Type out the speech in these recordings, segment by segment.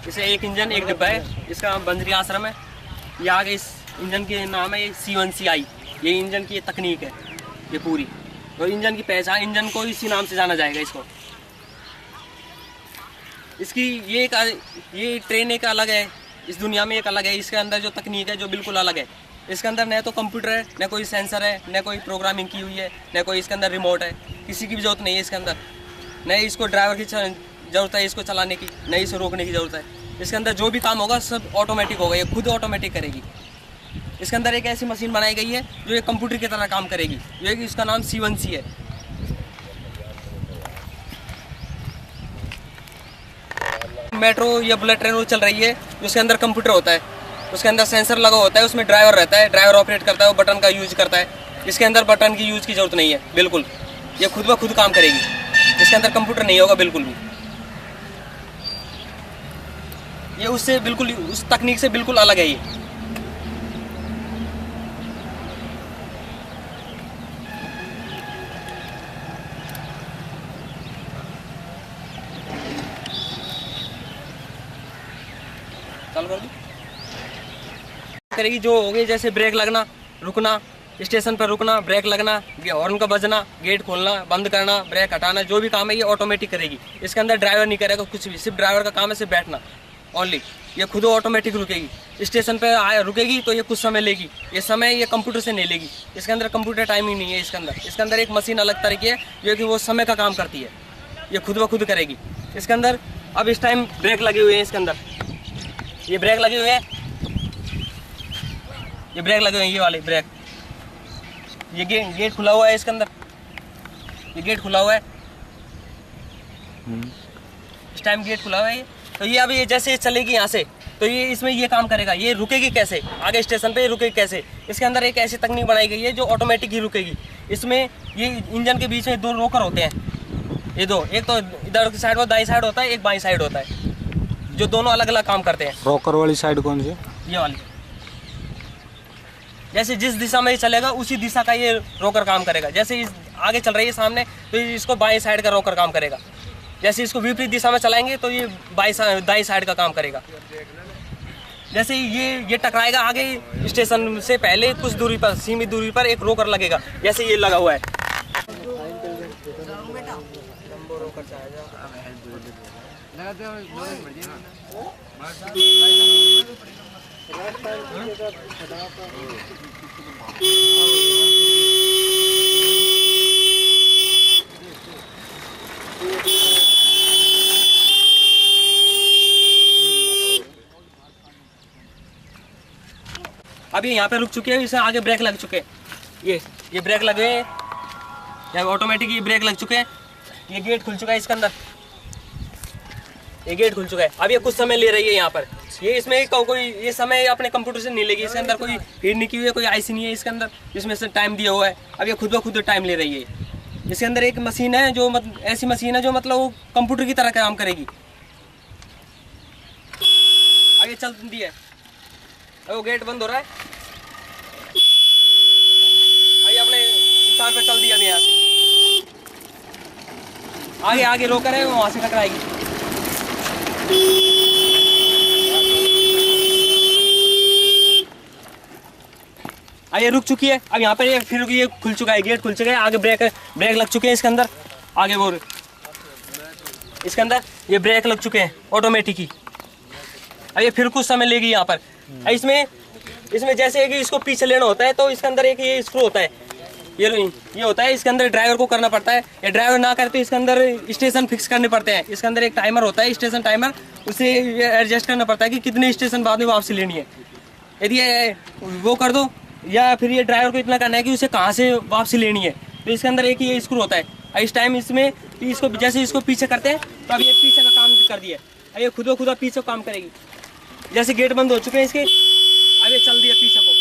इसे एक इंजन एक डिब्बा है, इसका बंजरी आश्रम है। ये आगे इस इंजन के नाम है ये C1CI, ये इंजन की तकनीक है ये पूरी। और इंजन की पहचान, इंजन को इसी नाम से जाना जाएगा इसको। इसकी ये ट्रेन एक अलग है, इस दुनिया में एक अलग है। इसके अंदर जो तकनीक है जो बिल्कुल अलग है। इसके अंदर न तो कंप्यूटर है, न कोई सेंसर है, न कोई प्रोग्रामिंग की हुई है, न कोई इसके अंदर रिमोट है। किसी की भी जरूरत नहीं है इसके अंदर। न इसको ड्राइवर की ज़रूरत है इसको चलाने की, न इसे रोकने की ज़रूरत है। इसके अंदर जो भी काम होगा सब ऑटोमेटिक होगा, ये खुद ऑटोमेटिक करेगी। इसके अंदर एक ऐसी मशीन बनाई गई है जो एक कंप्यूटर की तरह काम करेगी, जो है कि इसका नाम C1C है। मेट्रो या बुलेट ट्रेन चल रही है, उसके अंदर कंप्यूटर होता है, उसके अंदर सेंसर लगा होता है, उसमें ड्राइवर रहता है, ड्राइवर ऑपरेट करता है, वो बटन का यूज करता है। इसके अंदर बटन की यूज की जरूरत नहीं है बिल्कुल, ये खुद ब खुद काम करेगी। इसके अंदर कंप्यूटर नहीं होगा बिल्कुल भी। ये उससे बिल्कुल, उस तकनीक से बिल्कुल अलग है ये। चालू कर दी करेगी जो होगी, जैसे ब्रेक लगना, रुकना, स्टेशन पर रुकना, ब्रेक लगना, हॉर्न का बजना, गेट खोलना, बंद करना, ब्रेक हटाना, जो भी काम है ये ऑटोमेटिक करेगी। इसके अंदर ड्राइवर नहीं करेगा कुछ भी, सिर्फ ड्राइवर का काम है सिर्फ बैठना ओनली। ये खुद ऑटोमेटिक रुकेगी। स्टेशन पे रुकेगी तो ये कुछ समय लेगी, ये समय ये कंप्यूटर से नहीं लेगी। इसके अंदर कंप्यूटर टाइमिंग नहीं है इसके अंदर एक मशीन अलग तरह की है जो कि वो समय का काम करती है, ये खुद ब खुद करेगी। इसके अंदर अब इस टाइम ब्रेक लगे हुए हैं, इसके अंदर ये ब्रेक लगे हुए हैं, ये ब्रेक लगे हुए हैं, ये वाले ब्रेक। ये गेट खुला हुआ है इसके अंदर, ये गेट खुला हुआ है इस टाइम, गेट खुला हुआ है। तो ये अभी जैसे चलेगी यहाँ से तो ये इसमें ये काम करेगा। ये रुकेगी कैसे, आगे स्टेशन पे रुकेगी कैसे, इसके अंदर एक ऐसी तकनीक बनाई गई है जो ऑटोमेटिक ही रुकेगी। इसमें ये इंजन के बीच में दो रोकर होते हैं, ये दो, एक तो इधर की साइड में दाईं साइड होता है, एक बाईं साइड होता है, जो दोनों अलग अलग काम करते हैं। रोकर वाली साइड कौन सी? ये वाली। जैसे जिस दिशा में ये चलेगा उसी दिशा का ये रोकर काम करेगा। जैसे इस आगे चल रही है सामने तो इसको बाएं साइड का रोकर काम करेगा। जैसे इसको विपरीत दिशा में चलाएंगे तो ये दाईं साइड का काम करेगा। जैसे ये टकराएगा आगे स्टेशन से पहले कुछ दूरी पर, सीमित दूरी पर एक रोकर लगेगा, जैसे ये लगा हुआ है। अभी यहाँ पे रुक चुके हैं, इसे आगे ब्रेक लग चुके हैं, ये ब्रेक लगे हैं, या ऑटोमेटिक ये ब्रेक लग चुके हैं। ये गेट खुल चुका है इसके अंदर, ये गेट खुल चुका है। अब ये कुछ समय ले रही है यहाँ पर, ये इसमें कोई ये समय अपने कंप्यूटर से नहीं लेगी। इसके अंदर कोई फीड नहीं की हुई है, कोई आईसी नहीं है इसके अंदर जिसमें से टाइम दिया हुआ है। अब ये खुद ब खुद टाइम ले रही है। इसके अंदर एक मशीन है जो ऐसी मशीन है जो मतलब वो कंप्यूटर की तरह काम करेगी। अब ये चलती है, वो गेट बंद हो रहा है, आइए अपने स्थान पे चल दिया यहाँ से। आगे आगे रोकर है, वो वहाँ से टकराएगी। आइए रुक चुकी है। अब यहाँ पे फिर ये खुल चुका है, गेट खुल चुका है, आगे ब्रेक लग चुके हैं इसके अंदर, आगे वो इसके अंदर ये ब्रेक लग चुके हैं ऑटोमेटिक ही। अब ये फिर कुछ समय लेगी यहाँ पर। इसमें जैसे कि इसको पीछे लेना होता है तो इसके अंदर एक ये स्क्रू होता है, ये होता है, इसके अंदर ड्राइवर को करना पड़ता है। ये ड्राइवर ना करे तो इसके अंदर स्टेशन फिक्स करने पड़ते हैं। इसके अंदर एक टाइमर होता है, स्टेशन टाइमर, उसे एडजस्ट करना पड़ता है कि कितने स्टेशन बाद में वापसी लेनी है। यदि वो कर दो या फिर ये ड्राइवर को इतना करना है कि उसे कहाँ से वापसी लेनी है, तो इसके अंदर एक ये स्क्रू होता है। इस टाइम इसमें इसको जैसे इसको पीछे करते हैं तो अब ये पीछे का काम कर दिया, अब ये खुद ब खुद पीछे काम करेगी। जैसे गेट बंद हो चुके हैं इसके, अब ये चल दिया पीछे को,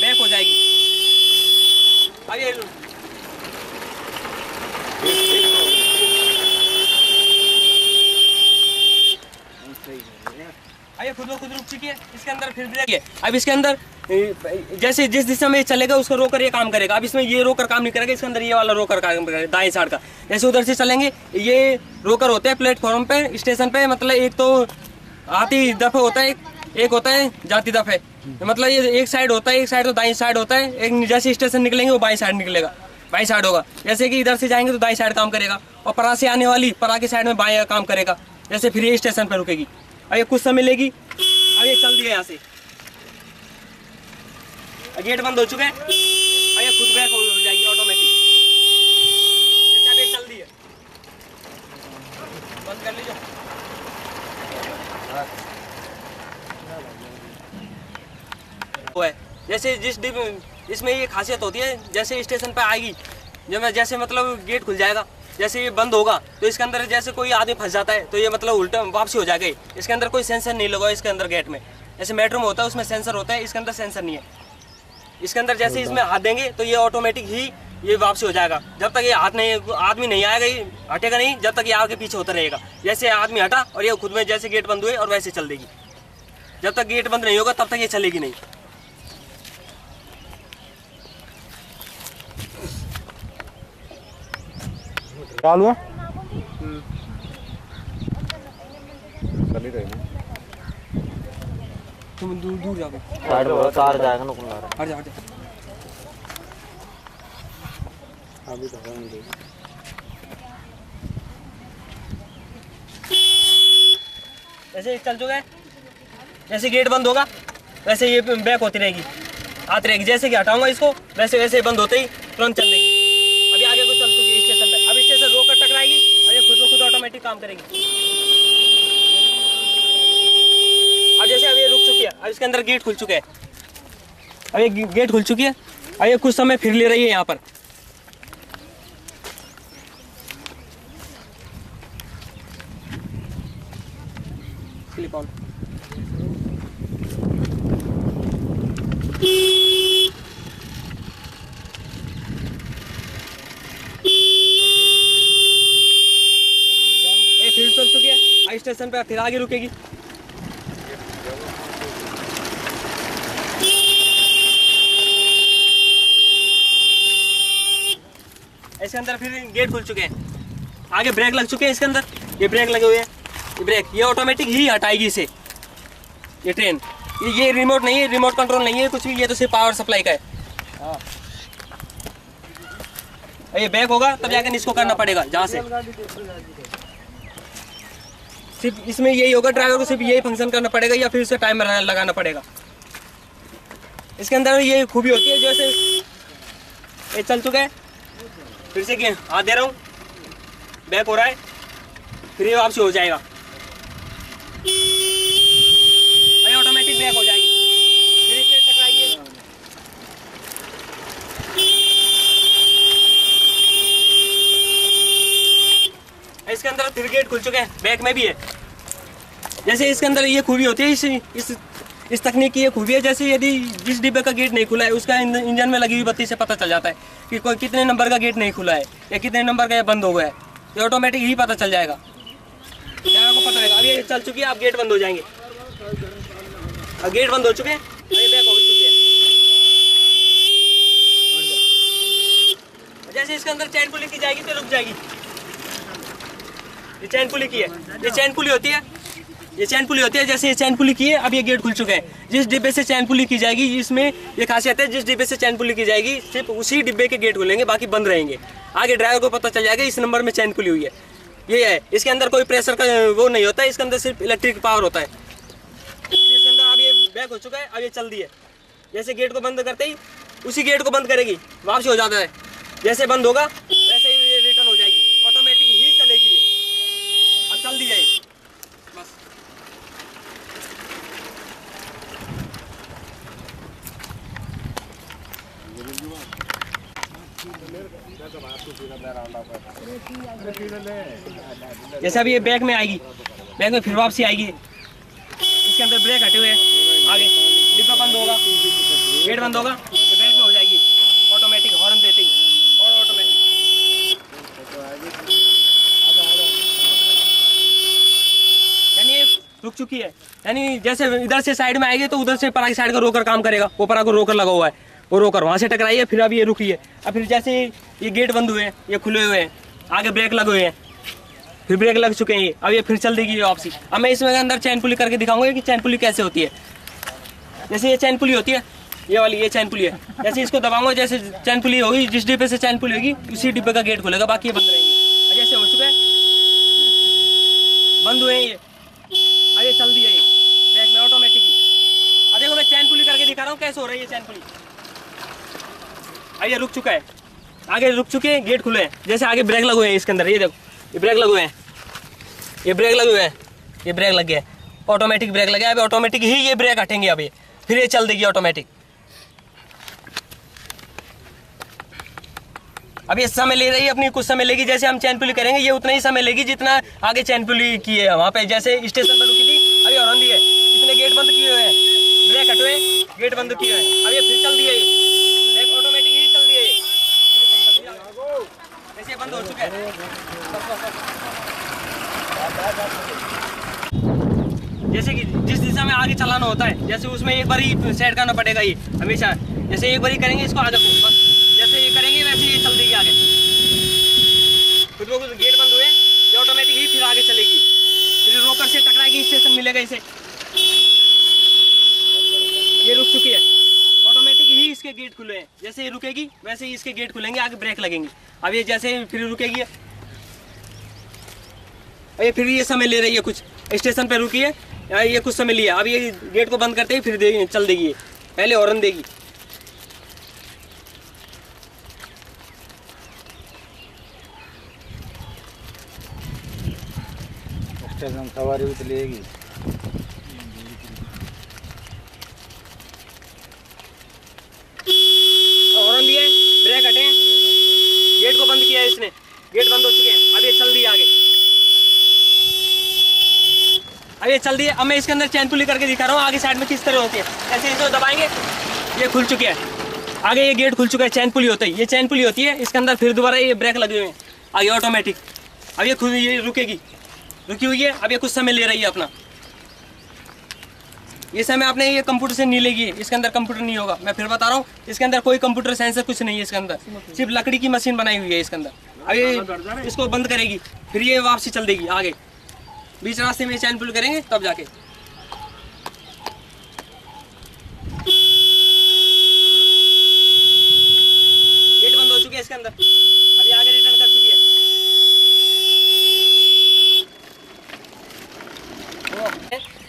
बैक हो जाएगी। अब ये खुद ब खुद रुक चुकी है। इसके अंदर फिर ब्रेक है। अब इसके अंदर जैसे जिस दिशा में चलेगा उसका रोकर ये काम करेगा। अब इसमें ये रोकर काम नहीं करेगा, इसके अंदर ये वाला रोकर काम करेगा दाएं साइड का। जैसे उधर से चलेंगे, ये रोकर होते हैं प्लेटफॉर्म पे, स्टेशन पे, मतलब एक तो आती दफे होता है, एक होता है जाती दफे। मतलब ये एक साइड होता है, एक साइड तो दाईं साइड होता है। एक जैसे स्टेशन निकलेंगे वो बाईं साइड निकलेगा, बाईं साइड होगा। जैसे कि इधर से जाएंगे तो दाईं साइड काम करेगा, और परा से आने वाली परा की साइड में बाएं काम करेगा। जैसे फिर ये स्टेशन पर रुकेगी। अब ये कुछ समय लेगी। अब ये चल दिया यहाँ से, गेट बंद हो चुका है। अब ये खुद बैक हो जाएगी ऑटोमेटिक। जैसे अभी चल दी है, बंद कर लीजिए। वो है जैसे इसमें ये खासियत होती है, जैसे स्टेशन पे आएगी, जैसे मतलब गेट खुल जाएगा, जैसे ये बंद होगा तो इसके अंदर जैसे कोई आदमी फंस जाता है तो ये मतलब उल्टा वापसी हो जाएगा। इसके अंदर कोई सेंसर नहीं लगा इसके अंदर गेट में। जैसे मेट्रो में होता है उसमें सेंसर होता है, इसके अंदर सेंसर नहीं है। इसके अंदर जैसे इसमें हाथ देंगे तो ये ऑटोमेटिक ही ये वापसी हो जाएगा। जब तक ये हाथ नहीं, आदमी नहीं आएगा, ये हटेगा नहीं, जब तक ये आगे पीछे होता रहेगा। जैसे आदमी हटा और ये खुद में जैसे गेट बंद हुए और वैसे चल देगी। जब तक गेट बंद नहीं होगा तब तक ये चलेगी नहीं। चालू है तुम दूर दूर जाओगे, साइड में कार जाएगा ना, कौन ला रहा हट जा हट जा। अभी तो हवा नहीं देगी। जैसे चल चुका है, जैसे गेट बंद होगा वैसे ये बैक होती रहेगी, आती रहेगी। जैसे कि हटाऊंगा इसको वैसे वैसे बंद होते ही तुरंत चल देगी। अभी आगे को चल चुकी है स्टेशन पे। अब स्टेशन रोक कर टकराएगी और ये खुद ब खुद ऑटोमेटिक काम करेगी। अब जैसे अब ये रुक चुकी है, अब इसके अंदर गेट खुल चुके हैं। अब ये गेट खुल चुकी है। अब ये कुछ समय फिर ले रही है यहाँ पर। Clip on. ये फिर चल चुकी है। अब स्टेशन पे फिर आगे रुकेगी। इसके अंदर फिर गेट खुल चुके हैं। आगे ब्रेक लग चुके हैं इसके अंदर। ये ब्रेक लगे हुए हैं, ये ब्रेक ये ऑटोमेटिक ही हटाएगी इसे। ये ट्रेन ये रिमोट नहीं है, रिमोट कंट्रोल नहीं है कुछ भी, ये तो सिर्फ पावर सप्लाई का है। ये बैक होगा तब जाकर इसको करना पड़ेगा जहाँ से। सिर्फ इसमें यही होगा, ड्राइवर को सिर्फ यही फंक्शन करना पड़ेगा या फिर उसे टाइमर लगाना पड़ेगा। इसके अंदर ये खूबी होती है, जैसे ये चल चुका है, फिर से हाथ दे रहा हूँ, बैक हो रहा है, फिर ये वापसी हो जाएगा, ऑटोमेटिक बैक हो जाएगी। फिर इसे टकराएगी। इसके अंदर फिर गेट खुल चुके हैं, बैक में भी है। जैसे इसके अंदर ये खूबी होती है, इस तकनीक की ये खूबी है, जैसे यदि जिस डिब्बे का गेट नहीं खुला है उसका इंजन में लगी हुई बत्ती से पता चल जाता है कि कोई कितने नंबर का गेट नहीं खुला है या कितने नंबर का ये बंद हो गया है। ये ऑटोमेटिक ही पता चल जाएगा, ड्राइवर को पता रहेगा। अब ये चल चुकी है, अब गेट बंद हो जाएंगे। अब गेट बंद हो चुके हैं, ये बैक हो चुकी है। जैसे इसके अंदर चैन पुली की जाएगी तो रुक जाएगी। ये चैन पुली की है, ये चैन पुली होती है, ये चैन पुली होती है। जैसे ये चैन पुली की है, अब ये गेट खुल चुके हैं। जिस डिब्बे से चैन पुली की जाएगी, इसमें ये खासियत है, जिस डिब्बे से चैन पुली की जाएगी सिर्फ उसी डिब्बे के गेट खुलेंगे, बाकी बंद रहेंगे। आगे ड्राइवर को पता चल जाएगा इस नंबर में चैन पुली हुई है। ये है, इसके अंदर कोई प्रेशर का वो नहीं होता है, इसके अंदर सिर्फ इलेक्ट्रिक पावर होता है। इसके अंदर अब ये बैक हो चुका है, अब ये चल दी है। जैसे गेट को बंद करते ही उसी गेट को बंद करेगी, वापसी हो जाता है। जैसे बंद होगा वैसे ही ये रिटर्न हो जाएगी, ऑटोमेटिक ही चलेगी। अब चल दी जाएगी बस। जैसे अभी ये बैक में आएगी, बैक में फिर वापसी आएगी। इसके अंदर ब्रेक हटे हुए हैं, आगे डिब्बा बंद होगा, गेट बंद होगा, ये बैक में हो जाएगी ऑटोमेटिक, हॉर्न देते ही और ऑटोमेटिक। यानी ये रुक चुकी है, यानी जैसे इधर से साइड में आएगी तो उधर से परा की साइड का रोकर काम करेगा। वो परा को रोकर लगा हुआ है, वो रोकर वहाँ से टकराई है, फिर अब ये रुकी है। अब फिर जैसे ये गेट बंद हुए हैं, ये खुले हुए हैं, आगे ब्रेक लगे हुए हैं, फिर ब्रेक लग चुके हैं ये, अब ये फिर चल देगी ये वापसी। अब मैं इसमें अंदर चैन पुली करके दिखाऊंगा कि चैन पुली कैसे होती है। जैसे ये चैन पुली होती है, ये वाली ये चैन पुली है, जैसे इसको दबाऊंगा जैसे चैन पुली होगी, जिस डिब्बे से चैन पुली होगी उसी डिब्बे का गेट खुलेगा, बाकी ये बंद रहेंगे। जैसे हो चुका है, बंद हुए हैं ये, अब ये चल दिया ये ब्रेक में ऑटोमेटिक। अब देखो मैं चैन पुली करके दिखा रहा हूँ कैसे हो रही है चैन पुली। अब ये रुक चुका है, आगे रुक चुके हैं, गेट खुले हैं। जैसे आगे ब्रेक लगे हुए हैं इसके अंदर, ये देखो ये ब्रेक लगे हुए हैं, ये ब्रेक लगे हुए हैं, ये ब्रेक लग गया, ऑटोमेटिक ब्रेक लगे। अभी ऑटोमेटिक ही ये ब्रेक हटेंगे, अब ये फिर ये चल देगी ऑटोमेटिक। अब ये समय ले रही है अपनी, कुछ समय लेगी। जैसे हम चैन पुली करेंगे ये उतना ही समय लेगी जितना आगे चैन पुली की है वहाँ पे। जैसे स्टेशन पर रुकी थी, अभी हॉर्न दी है, इसने गेट बंद किए हुए हैं, ब्रेक हटे हुए, गेट बंद किए हुए हैं। अब ये फिर चल दिया, ये ऑटोमेटिक ही चल दिया, ये बंद हो चुका है। जैसे कि जिस दिशा में आगे चलाना होता है, जैसे उसमें एक बार ही सेट करना पड़ेगा ये हमेशा। जैसे एक बार ही करेंगे इसको आगे को, बस जैसे ये करेंगे वैसे ये चल देगी आगे। फिर वो गेट बंद हुए, ये ऑटोमेटिक ही फिर आगे चलेगी, फिर रोकर से टकराएगी, स्टेशन मिलेगा इसे। ये रुक चुकी है, ऑटोमेटिक ही इसके गेट खुले हैं। जैसे ये रुकेगी वैसे ही इसके गेट खुलेंगे, आगे ब्रेक लगेंगे। अब ये जैसे फिर रुकेगी, ये फिर ये समय ले रही है, कुछ स्टेशन पे रुकी है, ये कुछ समय लिया। अब ये गेट को बंद करते ही फिर चल देगी, ये पहले हॉर्न देगी। स्टेशन सवारी भी तो लेगी। हॉर्न दिए, ब्रेक हटे, गेट को बंद किया है इसने, गेट बंद हो चुके हैं। अब ये चल दी आगे, अब ये चल दी है। अब मैं इसके अंदर चैन पुली करके दिखा रहा हूँ आगे साइड में किस तरह होती है। ऐसे इसको दबाएंगे, ये खुल चुके हैं, आगे ये गेट खुल चुका है। चैन पुली होता है, ये चैन पुली होती है, इसके अंदर फिर दोबारा ये ब्रेक लगे हुए हैं आगे ऑटोमेटिक। अब ये खुद ये रुकेगी, रुकी हुई है। अब ये कुछ समय ले रही है अपना, ये समय आपने ये कंप्यूटर से नहीं लेगी, इसके अंदर कंप्यूटर नहीं होगा। मैं फिर बता रहा हूँ, इसके अंदर कोई कंप्यूटर सेंसर कुछ नहीं है, इसके अंदर सिर्फ लकड़ी की मशीन बनाई हुई है इसके अंदर। अब ये इसको बंद करेगी, फिर ये वापसी चल देगी आगे। बीच रास्ते में चैन पुल करेंगे तब जाके गेट बंद हो चुके हैं इसके अंदर। अभी आगे रिटर्न कर चुकी है।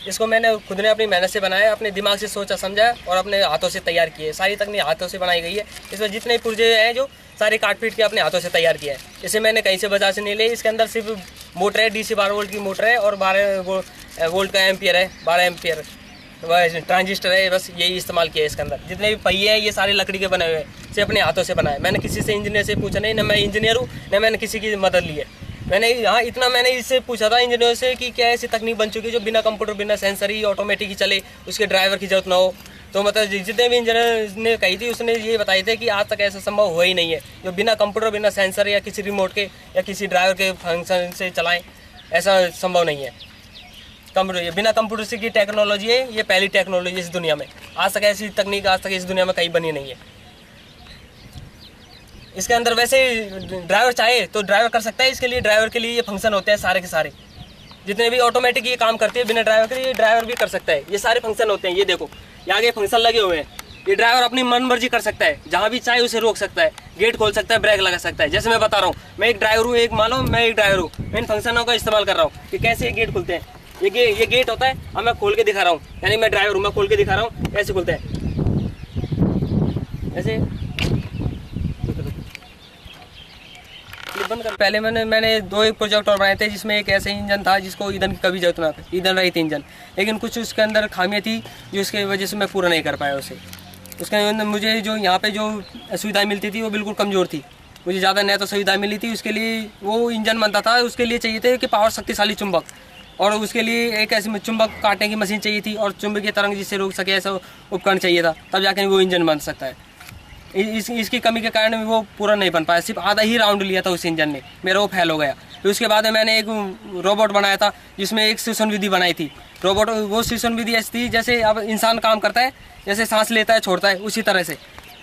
इसको मैंने खुद ने अपनी मेहनत से बनाया, अपने दिमाग से सोचा समझा और अपने हाथों से तैयार किए। सारी तकनीक हाथों से बनाई गई है। इसमें जितने पुर्जे हैं जो सारे काट पीट के अपने हाथों से तैयार किया है। इसे मैंने कहीं से बाजार से नहीं ले। इसके अंदर सिर्फ मोटर है, DC 12 वोल्ट की मोटर है और 12 वोल्ट का एम्पियर है, 12 एम्पियर ट्रांजिस्टर है। बस यही इस्तेमाल किया है इसके अंदर। जितने भी पहिए हैं ये सारे लकड़ी के बने हुए हैं, से अपने हाथों से बनाए। मैंने किसी से इंजीनियर से पूछा नहीं, न मैं इंजीनियर हूँ न मैंने किसी की मदद ली है। मैंने यहाँ इतना मैंने इससे पूछा था इंजीनियर से कि क्या ऐसी तकनीक बन चुकी है जो बिना कंप्यूटर बिना सेंसर ही ऑटोमेटिक ही चले, उसके ड्राइवर की जरूरत ना हो। तो मतलब जितने भी इंजीनियर ने कही थी उसने ये बताई थी कि आज तक ऐसा संभव हुआ ही नहीं है जो बिना कंप्यूटर बिना सेंसर या किसी रिमोट के या किसी ड्राइवर के फंक्शन से चलाएं। ऐसा संभव नहीं है। कंप्यूटर बिना कंप्यूटर से की टेक्नोलॉजी है, ये पहली टेक्नोलॉजी इस दुनिया में। आज तक ऐसी तकनीक आज तक इस दुनिया में कहीं बनी नहीं है। इसके अंदर वैसे ड्राइवर चाहे तो ड्राइवर कर सकता है। इसके लिए ड्राइवर के लिए ये फंक्शन होते हैं सारे के सारे, जितने भी ऑटोमेटिक ये काम करते हैं बिना ड्राइवर के, ये ड्राइवर भी कर सकता है। ये सारे फंक्शन होते हैं। ये देखो ये आगे फंक्शन लगे हुए हैं। ये ड्राइवर अपनी मन मर्जी कर सकता है, जहाँ भी चाहे उसे रोक सकता है, गेट खोल सकता है, ब्रेक लगा सकता है। जैसे मैं बता रहा हूँ, मैं एक ड्राइवर हूँ, एक मान लो मैं एक ड्राइवर हूँ, मैं इन फंक्शनों का इस्तेमाल कर रहा हूँ कि कैसे ये गेट खुलते हैं। ये गेट होता है, अब मैं खोल के दिखा रहा हूँ, यानी मैं ड्राइवर हूँ, मैं खोल के दिखा रहा हूँ ऐसे खुलते हैं। ऐसे बंद कर। पहले मैंने दो एक प्रोजेक्ट और बनाए थे, जिसमें एक ऐसे इंजन था जिसको ईंधन की कभी जरूरत ना थी, ईंधन रहित इंजन, लेकिन कुछ उसके अंदर खामियां थी जो उसके वजह से मैं पूरा नहीं कर पाया उसे। उसके अंदर मुझे जो यहाँ पे जो सुविधाएं मिलती थी वो बिल्कुल कमज़ोर थी। मुझे ज़्यादा नया तो सुविधाएं मिली थी। उसके लिए वो इंजन बनता था, उसके लिए चाहिए थे कि पावर शक्तिशाली चुंबक, और उसके लिए एक ऐसी चुंबक काटने की मशीन चाहिए थी और चुंबकीय तरंग जिससे रोक सके ऐसा उपकरण चाहिए था, तब जाकर वो इंजन बन सकता है। इसकी कमी के कारण वो पूरा नहीं बन पाया। सिर्फ आधा ही राउंड लिया था उस इंजन ने, मेरा वो फेल हो गया। फिर उसके बाद मैंने एक रोबोट बनाया था जिसमें एक श्वसन विधि बनाई थी। रोबोट वो श्वसन विधि ऐसी थी जैसे अब इंसान काम करता है, जैसे सांस लेता है छोड़ता है, उसी तरह से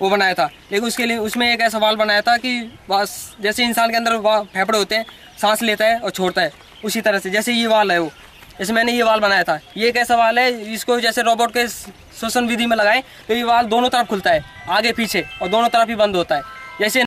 वो बनाया था। लेकिन उसके लिए उसमें एक ऐसा वाल्व बनाया था कि बस जैसे इंसान के अंदर फेफड़े होते हैं, सांस लेता है और छोड़ता है, उसी तरह से जैसे ये वाल है वो, जैसे मैंने ये वाल बनाया था। ये एक ऐसा वाल है, इसको जैसे रोबोट के श्वसन विधि में लगाएं तो ये वाल दोनों तरफ खुलता है, आगे पीछे, और दोनों तरफ ही बंद होता है। जैसे